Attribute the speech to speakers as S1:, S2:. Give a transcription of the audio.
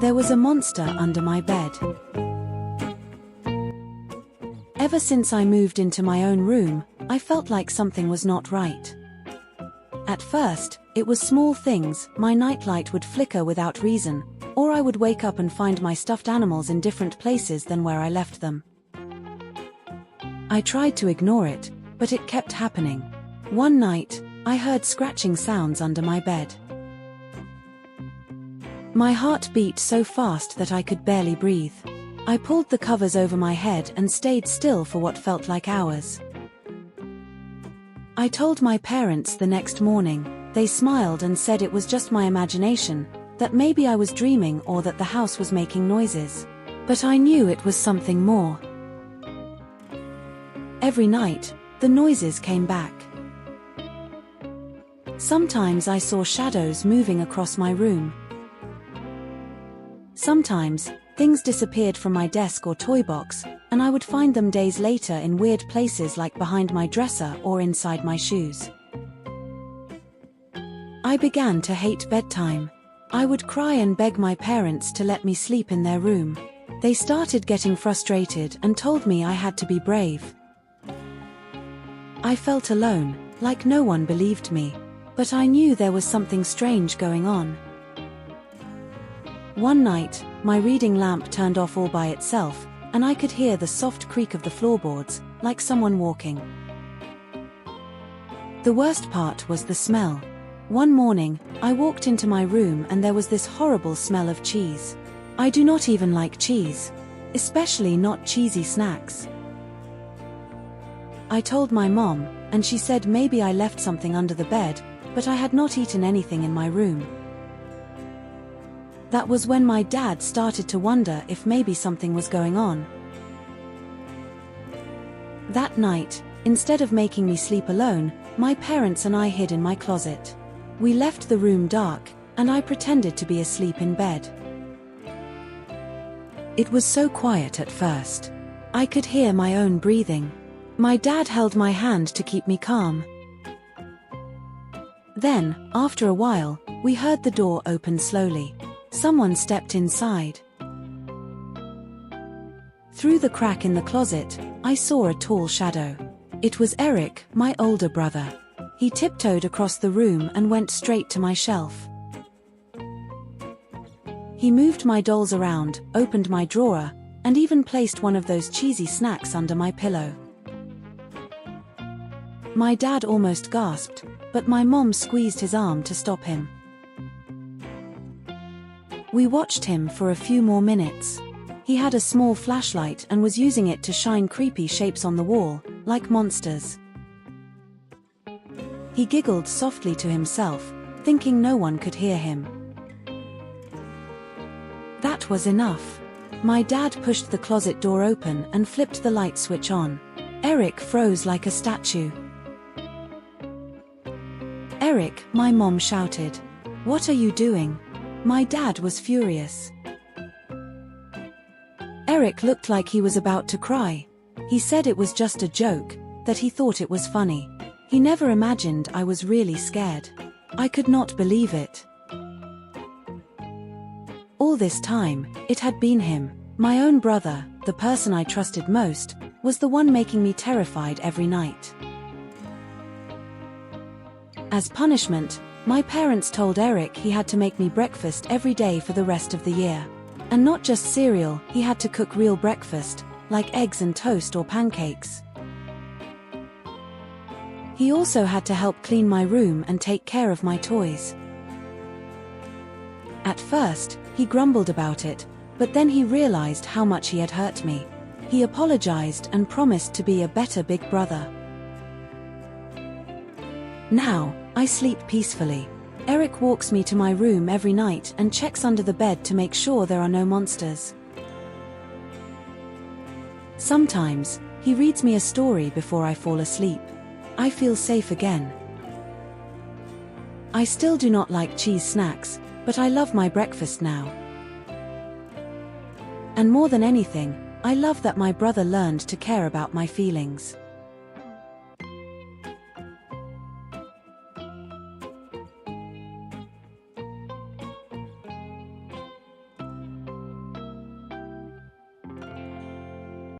S1: There was a monster under my bed. Ever since I moved into my own room, I felt like something was not right. At first, it was small things. My nightlight would flicker without reason, or I would wake up and find my stuffed animals in different places than where I left them. I tried to ignore it, but it kept happening. One night, I heard scratching sounds under my bed. My heart beat so fast that I could barely breathe. I pulled the covers over my head and stayed still for what felt like hours. I told my parents the next morning. They smiled and said it was just my imagination, that maybe I was dreaming or that the house was making noises. But I knew it was something more. Every night, the noises came back. Sometimes I saw shadows moving across my room. Sometimes, things disappeared from my desk or toy box, and I would find them days later in weird places like behind my dresser or inside my shoes. I began to hate bedtime. I would cry and beg my parents to let me sleep in their room. They started getting frustrated and told me I had to be brave. I felt alone, like no one believed me, but I knew there was something strange going on. One night, my reading lamp turned off all by itself, and I could hear the soft creak of the floorboards, like someone walking. The worst part was the smell. One morning, I walked into my room and there was this horrible smell of cheese. I do not even like cheese, especially not cheesy snacks. I told my mom, and she said maybe I left something under the bed, but I had not eaten anything in my room. That was when my dad started to wonder if maybe something was going on. That night, instead of making me sleep alone, my parents and I hid in my closet. We left the room dark, and I pretended to be asleep in bed. It was so quiet at first. I could hear my own breathing. My dad held my hand to keep me calm. Then, after a while, we heard the door open slowly. Someone stepped inside. Through the crack in the closet, I saw a tall shadow. It was Eric, my older brother. He tiptoed across the room and went straight to my shelf. He moved my dolls around, opened my drawer, and even placed one of those cheesy snacks under my pillow. My dad almost gasped, but my mom squeezed his arm to stop him. We watched him for a few more minutes. He had a small flashlight and was using it to shine creepy shapes on the wall, like monsters. He giggled softly to himself, thinking no one could hear him. That was enough. My dad pushed the closet door open and flipped the light switch on. Eric froze like a statue. "Eric," my mom shouted. "What are you doing?" My dad was furious. Eric looked like he was about to cry. He said it was just a joke, that he thought it was funny. He never imagined I was really scared. I could not believe it. All this time, it had been him. My own brother, the person I trusted most, was the one making me terrified every night. As punishment, my parents told Eric he had to make me breakfast every day for the rest of the year. And not just cereal, he had to cook real breakfast, like eggs and toast or pancakes. He also had to help clean my room and take care of my toys. At first, he grumbled about it, but then he realized how much he had hurt me. He apologized and promised to be a better big brother. Now, I sleep peacefully. Eric walks me to my room every night and checks under the bed to make sure there are no monsters. Sometimes, he reads me a story before I fall asleep. I feel safe again. I still do not like cheese snacks, but I love my breakfast now. And more than anything, I love that my brother learned to care about my feelings.